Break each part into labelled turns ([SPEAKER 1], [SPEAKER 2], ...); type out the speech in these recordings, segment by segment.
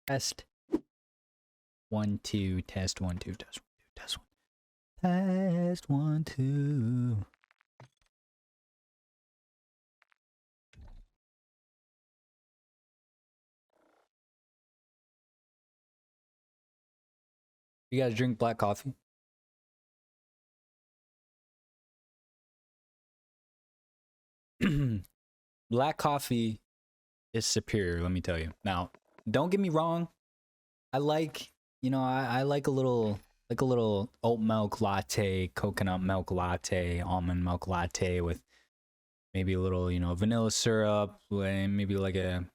[SPEAKER 1] Test 1 2 test 1 2 test 1 2 test 1 2. You guys drink black coffee? Black coffee is superior, let me tell you. Now, don't get me wrong. I like, I like a little oat milk latte, coconut milk latte, almond milk latte with maybe a little, vanilla syrup, and maybe like an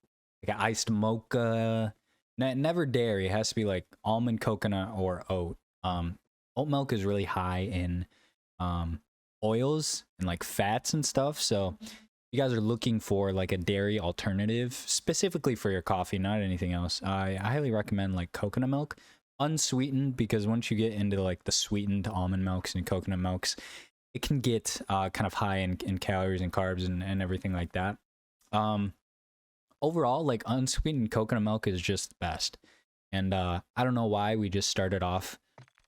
[SPEAKER 1] iced mocha. Never dairy. It has to be like almond, coconut, or oat. Oat milk is really high in oils and like fats and stuff, so you guys are looking for like a dairy alternative specifically for your coffee, not anything else, I highly recommend like coconut milk, unsweetened, because once you get into like the sweetened almond milks and coconut milks, it can get kind of high in calories and carbs and everything like that. Overall, like unsweetened coconut milk is just the best. And I don't know why we just started off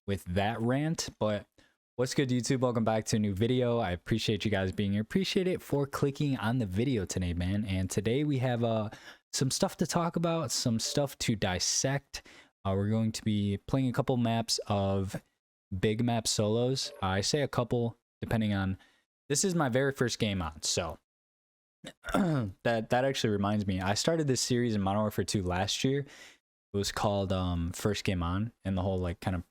[SPEAKER 1] with that rant, but what's good, YouTube? Welcome back to a new video. I appreciate you guys being here. Appreciate it for clicking on the video today, man. And today we have some stuff to talk about, some stuff to dissect. We're going to be playing a couple maps of big map solos. I say a couple depending on, this is my very first game on, so that actually reminds me, I started this series in Modern Warfare 2 last year. It was called First Game On, and the whole like kind of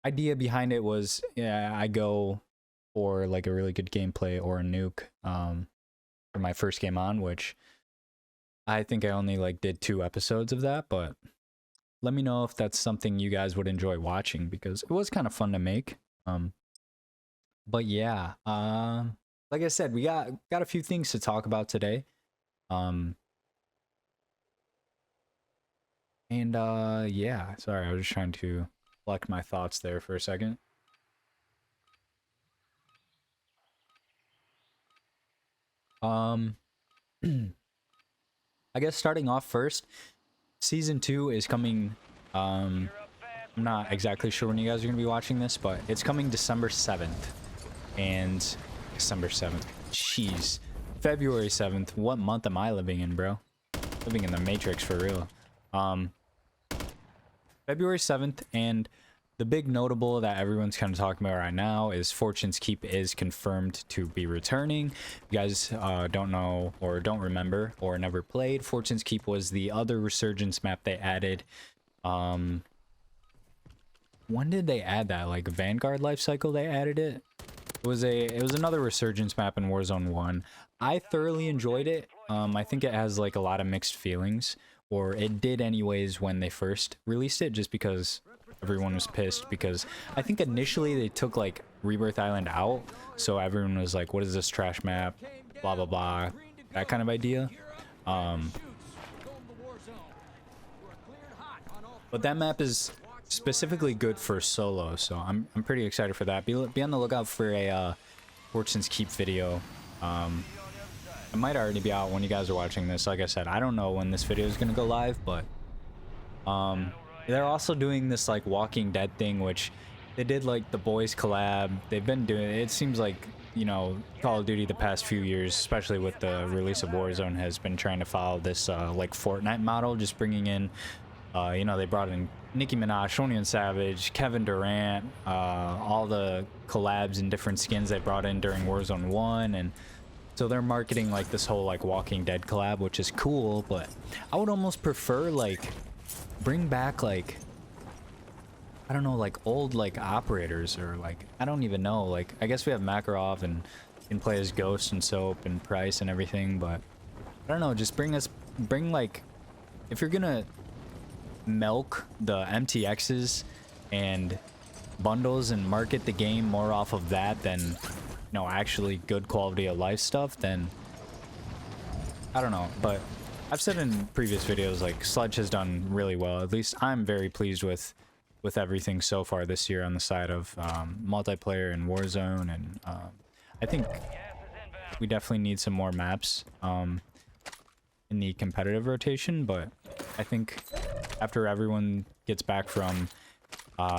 [SPEAKER 1] idea behind it was, yeah, I go for like a really good gameplay or a nuke for my first game on, which I think I only like did 2 episodes of that, but let me know if that's something you guys would enjoy watching, because it was kind of fun to make. But yeah, like I said, we got a few things to talk about today. Yeah, sorry, I was just trying to collect my thoughts there for a second. I guess starting off first, season 2 is coming. I'm not exactly sure when you guys are gonna be watching this, but it's coming December 7th. And December 7th, jeez, February 7th. What month am I living in, bro? Living in the Matrix for real. February 7th, and the big notable that everyone's kind of talking about right now is Fortune's Keep is confirmed to be returning. If you guys don't know or don't remember or never played, Fortune's Keep was the other Resurgence map they added. When did they add that? Like Vanguard life cycle they added it? It was another Resurgence map in Warzone 1. I thoroughly enjoyed it. I think it has like a lot of mixed feelings, or it did anyways when they first released it, just because everyone was pissed, because I think initially they took like Rebirth Island out, so everyone was like, what is this trash map, blah blah blah, that kind of idea. But that map is specifically good for solo, so I'm pretty excited for that. Be on the lookout for a Fortune's Keep video. It might already be out when you guys are watching this. Like I said, I don't know when this video is gonna go live, but they're also doing this like Walking Dead thing, which they did like the Boys collab. They've been doing it. It seems like, Call of Duty the past few years, especially with the release of Warzone, has been trying to follow this like Fortnite model, just bringing in they brought in Nicki Minaj, 21 Savage, Kevin Durant, all the collabs and different skins they brought in during Warzone 1, and so they're marketing like this whole like Walking Dead collab, which is cool. But I would almost prefer like bring back like, I don't know, like old like operators, or like, I don't even know, like I guess we have Makarov and can play as Ghost and Soap and Price and everything, but I don't know, just bring like, if you're gonna milk the MTXs and bundles and market the game more off of that than actually good quality of life stuff, then I don't know. But I've said in previous videos, like Sludge has done really well. At least I'm very pleased with everything so far this year on the side of multiplayer and Warzone, and I think we definitely need some more maps in the competitive rotation, but I think after everyone gets back from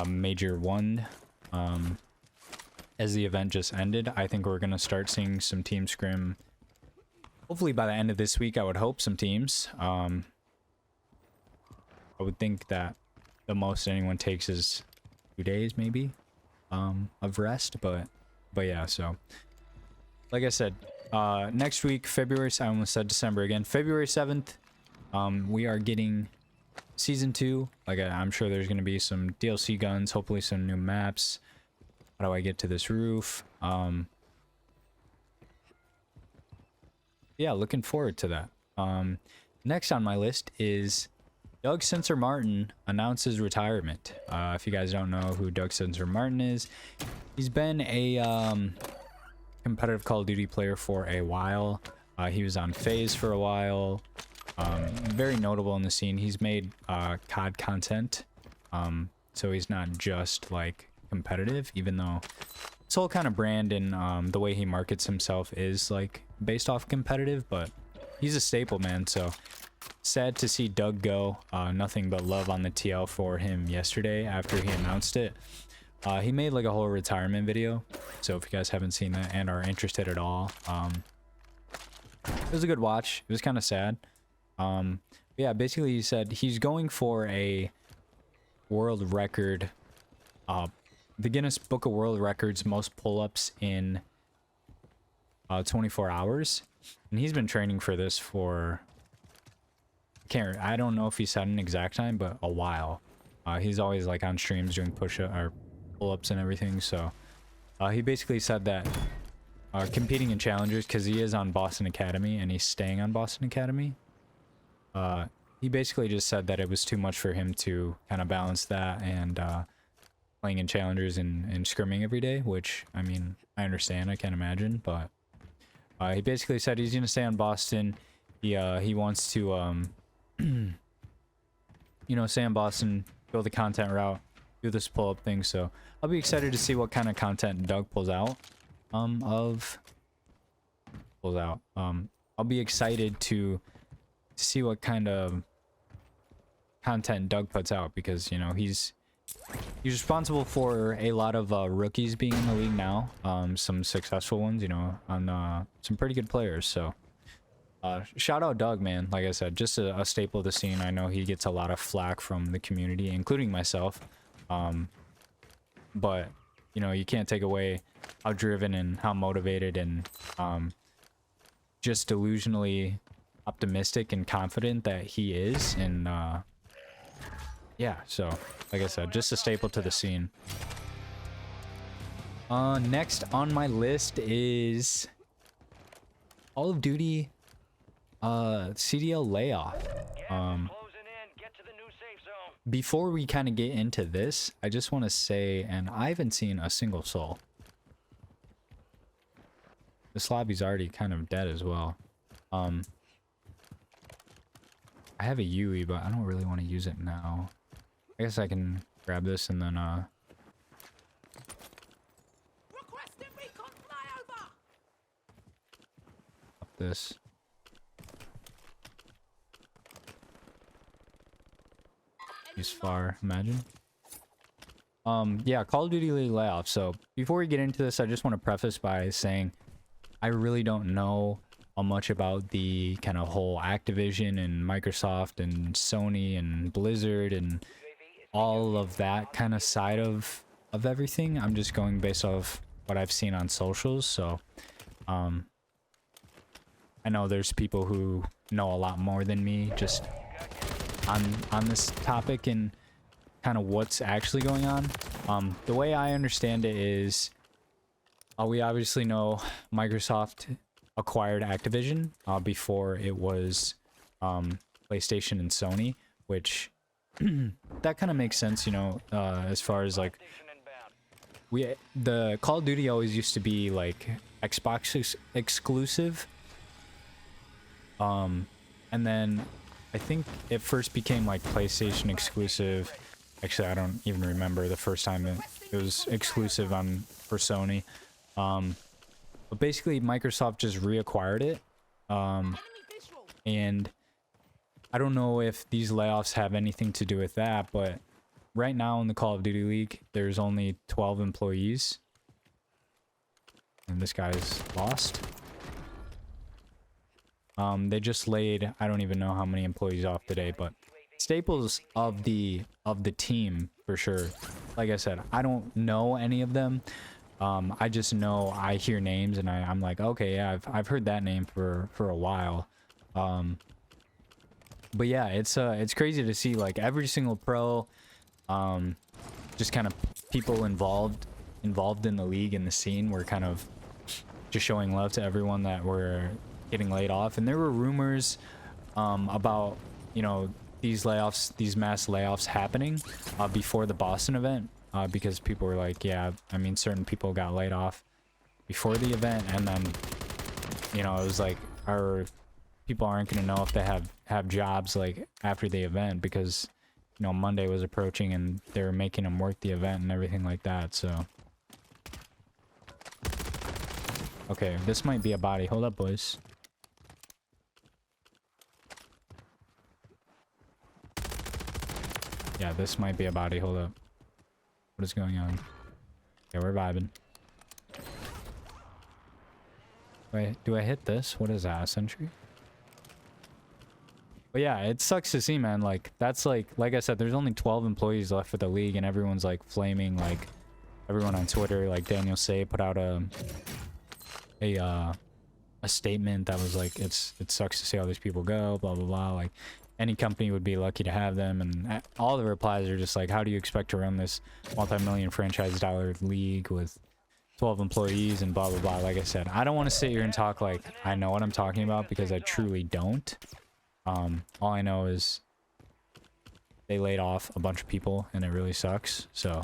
[SPEAKER 1] Major 1, as the event just ended, I think we're going to start seeing some team scrim. Hopefully by the end of this week, I would hope some teams. I would think that the most anyone takes is 2 days maybe of rest, but yeah, so like I said, next week, February, I almost said December again, February 7th, we are getting Season 2. Like, I'm sure there's going to be some DLC guns, hopefully some new maps. How do I get to this roof? Yeah, looking forward to that. Next on my list is Doug Censor Martin announces retirement. If you guys don't know who Doug Censor Martin is, he's been a competitive Call of Duty player for a while. He was on FaZe for a while. Very notable in the scene. He's made COD content, so he's not just like competitive, even though his whole kind of brand and the way he markets himself is like based off competitive, but he's a staple, man. So sad to see Doug go. Nothing but love on the TL for him yesterday after he announced it. He made like a whole retirement video, so if you guys haven't seen that and are interested at all, it was a good watch. It was kind of sad. Yeah, basically he said he's going for a world record, the Guinness Book of World Records most pull-ups in 24 hours, and he's been training for this for, I don't know if he said an exact time, but a while. He's always like on streams doing push-up or pull-ups and everything, so he basically said that competing in challengers, because he is on Boston Academy and he's staying on Boston Academy, he basically just said that it was too much for him to kind of balance that and playing in challengers and scrimming every day, which, I mean, I understand, I can't imagine, but he basically said he's going to stay on Boston. He wants to, you know, stay in Boston, go the content route, do this pull-up thing, so I'll be excited to see what kind of content Doug pulls out, I'll be excited to see what kind of content Doug puts out, because, you know, he's responsible for a lot of rookies being in the league now, some successful ones, you know, on some pretty good players. So shout out Doug, man. Like I said, just a staple of the scene. I know he gets a lot of flack from the community, including myself, but you know, you can't take away how driven and how motivated and just delusionally optimistic and confident that he is. And yeah, so like I said, just a staple to the scene. Next on my list is Call of Duty CDL layoff. Before we kind of get into this, I just want to say, and I haven't seen a single soul. This lobby's already kind of dead as well. I have a UE, but I don't really want to use it now. I guess I can grab this and then up this. He's far, imagine. Yeah, Call of Duty League layoff. So before we get into this, I just want to preface by saying I really don't know much about the kind of whole Activision and Microsoft and Sony and Blizzard and all of that kind of side of everything. I'm just going based off what I've seen on socials. So I know there's people who know a lot more than me just on this topic and kind of what's actually going on. The way I understand it is we obviously know Microsoft acquired Activision before it was PlayStation and Sony, which that kind of makes sense, you know, as far as like the Call of Duty always used to be like Xbox exclusive, and then I think it first became like PlayStation exclusive. Actually, I don't even remember the first time it was exclusive for Sony. But basically, Microsoft just reacquired it, and I don't know if these layoffs have anything to do with that, but right now in the Call of Duty League, there's only 12 employees. And this guy's lost. They just laid, I don't even know how many employees off today, but staples of the team for sure. Like I said, I don't know any of them. I just know I hear names and I'm like, okay, yeah, I've heard that name for a while. But yeah, it's crazy to see like every single pro, just kind of people involved in the league and the scene were kind of just showing love to everyone that were getting laid off. And there were rumors about, you know, these layoffs, these mass layoffs happening before the Boston event, because people were like, yeah, I mean, certain people got laid off before the event, and then, you know, it was like, our people aren't going to know if they have jobs like after the event, because, you know, Monday was approaching and they were making them work the event and everything like that. So okay, this might be a body. Hold up, boys. Yeah, this might be a body. Hold up. What is going on? Yeah, we're vibing. Wait, do I hit this? What is that? A sentry? But yeah, it sucks to see, man. Like, that's like I said, there's only 12 employees left for the league, and everyone's like flaming. Like, everyone on Twitter, like Daniel Say, put out a statement that was like, it sucks to see all these people go, blah blah blah. Like, any company would be lucky to have them, and all the replies are just like, how do you expect to run this multi-million franchise dollar league with 12 employees and blah blah blah. Like I said, I don't want to sit here and talk like I know what I'm talking about, because I truly don't. All I know is they laid off a bunch of people and it really sucks. So I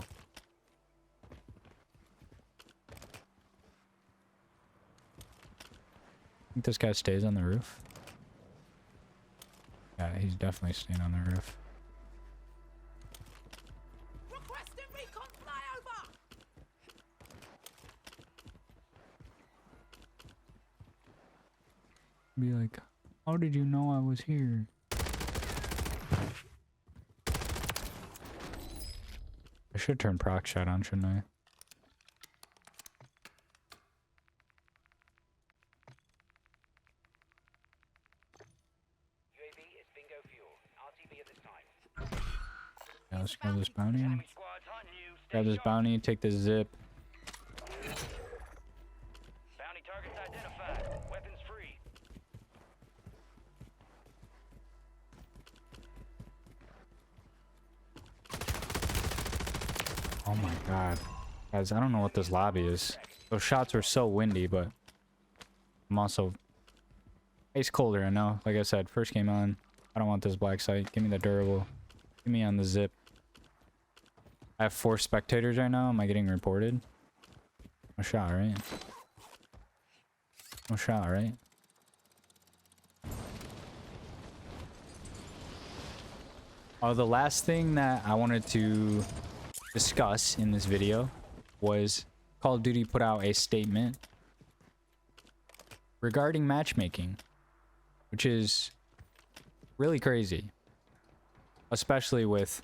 [SPEAKER 1] think this guy stays on the roof. Yeah, he's definitely staying on the roof.
[SPEAKER 2] Requesting recon flyover.
[SPEAKER 1] Be like, how did you know I was here? I should turn proc shot on, shouldn't I? Yeah, let's grab this bounty. Grab this bounty, take this zip.
[SPEAKER 3] Bounty targets identified. Weapons free.
[SPEAKER 1] Oh my god. Guys, I don't know what this lobby is. Those shots were so windy, but I'm also ice colder, I know. Like I said, first game on. I don't want this black site. Give me the durable. Give me on the zip. I have 4 spectators right now. Am I getting reported? No shot, right? No shot, right? Oh, the last thing that I wanted to discuss in this video was Call of Duty put out a statement regarding matchmaking, which is really crazy, especially with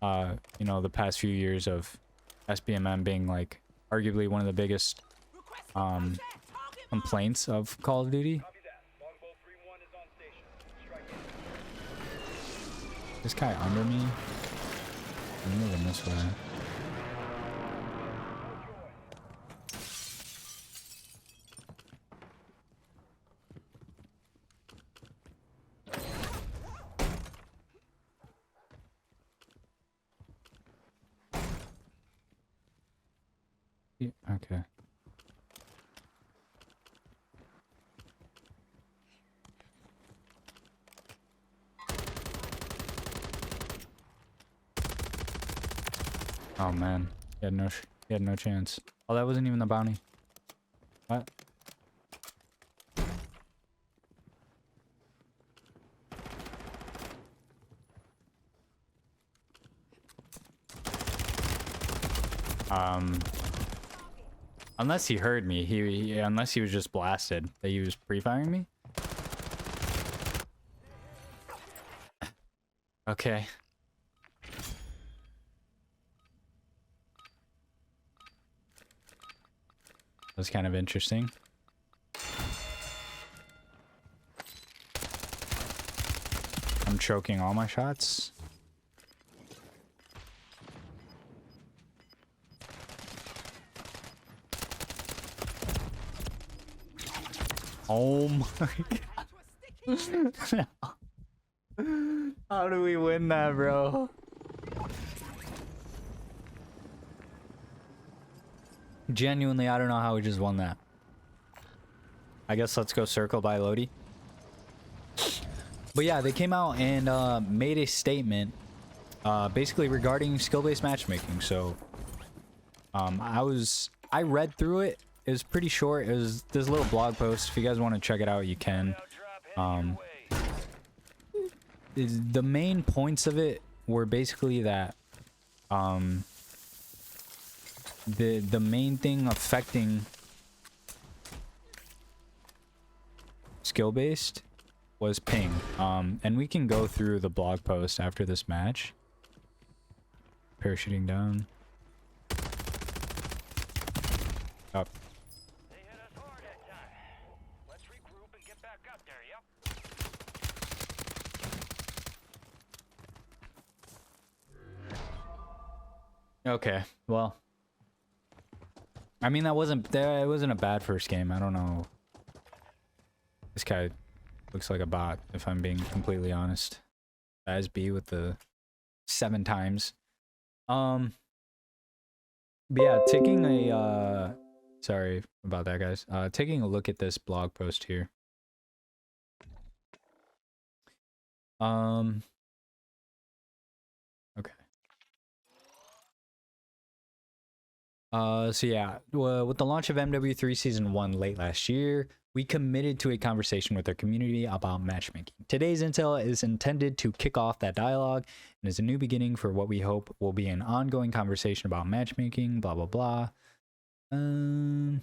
[SPEAKER 1] you know, the past few years of Sbmm being like arguably one of the biggest complaints of Call of Duty. This guy under me. I'm moving this way. Yeah, okay. Oh man, he had no chance. Oh, that wasn't even the bounty. What? Unless he heard me, unless he was just blasted that he was pre-firing me. Okay. That's kind of interesting. I'm choking all my shots. Oh my god. How do we win that, bro? Genuinely, I don't know how we just won that. I guess let's go circle by Lodi. But yeah, they came out and made a statement basically regarding skill-based matchmaking. So I read through it. It was pretty short. It was this little blog post. If you guys want to check it out, you can. The main points of it were basically that the main thing affecting skill-based was ping. And we can go through the blog post after this match. Parachuting down. Up.
[SPEAKER 3] They hit us hard that time. Let's regroup and get back up there, yep.
[SPEAKER 1] Okay, well, I mean, it wasn't a bad first game. I don't know. This guy looks like a bot, if I'm being completely honest. Sbmm with the 7 times. But yeah, taking a sorry about that, guys. Taking a look at this blog post here. Okay. So yeah, with the launch of MW3 Season 1 late last year, we committed to a conversation with our community about matchmaking. Today's intel is intended to kick off that dialogue and is a new beginning for what we hope will be an ongoing conversation about matchmaking, blah, blah, blah. Just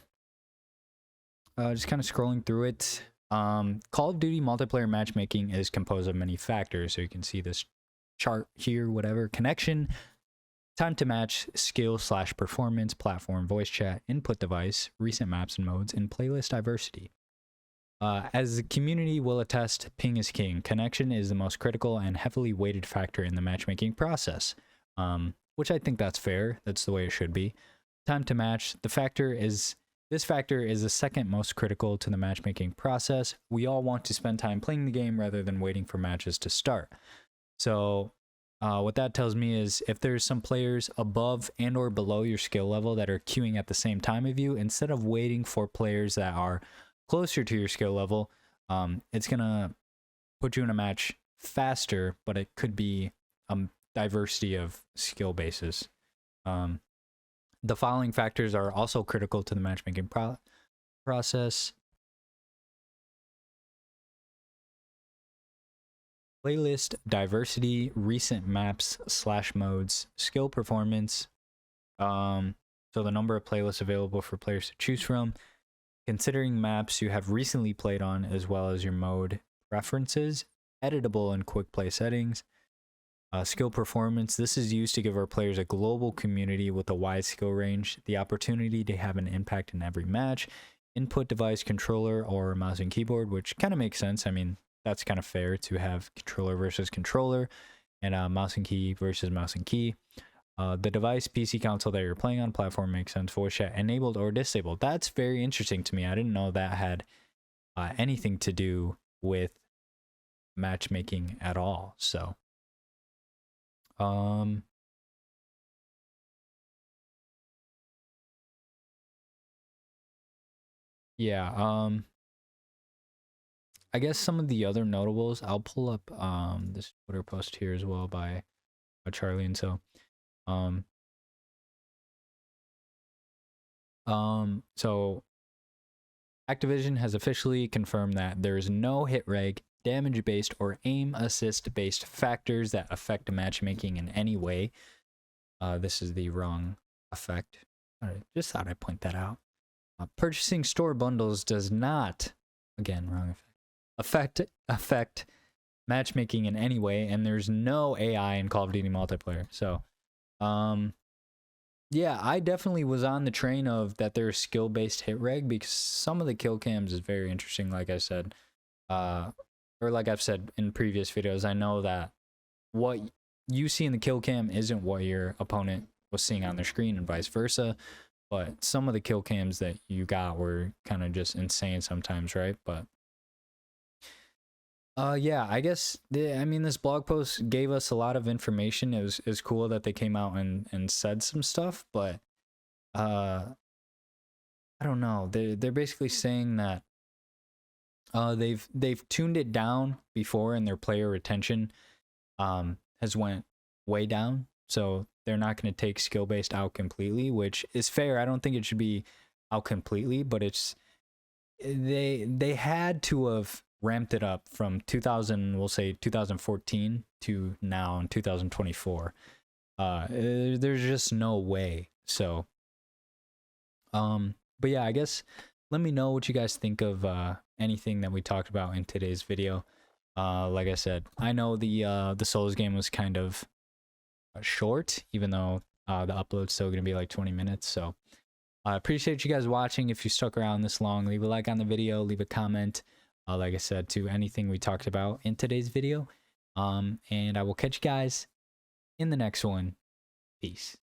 [SPEAKER 1] kind of scrolling through it. Call of Duty multiplayer matchmaking is composed of many factors. So you can see this chart here, whatever. Connection, time to match, skill/performance, platform, voice chat, input device, recent maps and modes, and playlist diversity. As the community will attest, ping is king. Connection is the most critical and heavily weighted factor in the matchmaking process, which I think that's fair. That's the way it should be. Time to match. This factor is the second most critical to the matchmaking process. We all want to spend time playing the game rather than waiting for matches to start. So what that tells me is if there's some players above and or below your skill level that are queuing at the same time of you, instead of waiting for players that are closer to your skill level, it's gonna put you in a match faster, but it could be diversity of skill bases. The following factors are also critical to the matchmaking process. Playlist diversity, recent maps/modes, skill performance, so the number of playlists available for players to choose from, considering maps you have recently played on, as well as your mode preferences, editable and quick play settings. Skill performance, this is used to give our players a global community with a wide skill range the opportunity to have an impact in every match. Input device, controller, or mouse and keyboard, which kind of makes sense. I mean, that's kind of fair to have controller versus controller and mouse and key versus mouse and key. The device, PC, console that you're playing on, platform makes sense. Voice chat enabled or disabled. That's very interesting to me. I didn't know that had anything to do with matchmaking at all. So, yeah, I guess some of the other notables, I'll pull up this Twitter post here as well by Charlie. And so so Activision has officially confirmed that there is no hit reg, damage based, or aim assist based factors that affect matchmaking in any way. This is the wrong effect. I just thought I'd point that out. Purchasing store bundles does not, again, wrong effect, affect matchmaking in any way, and there's no AI in Call of Duty multiplayer. So, yeah, I definitely was on the train of that there's skill-based hit reg, because some of the kill cams is very interesting, like I said. Or like I've said in previous videos, I know that what you see in the kill cam isn't what your opponent was seeing on their screen and vice versa. But some of the kill cams that you got were kind of just insane sometimes, right? But yeah, I guess this blog post gave us a lot of information. It was cool that they came out and said some stuff, but I don't know. They're basically saying that they've tuned it down before, and their player retention has went way down. So they're not going to take skill based out completely, which is fair. I don't think it should be out completely, but they had to have ramped it up from 2014 to now in 2024. There's just no way. So but yeah, I guess let me know what you guys think of anything that we talked about in today's video. Like I said, I know the Souls game was kind of short, even though the upload's still gonna be like 20 minutes. So I appreciate you guys watching. If you stuck around this long, leave a like on the video, leave a comment, like I said, to anything we talked about in today's video. And I will catch you guys in the next one. Peace.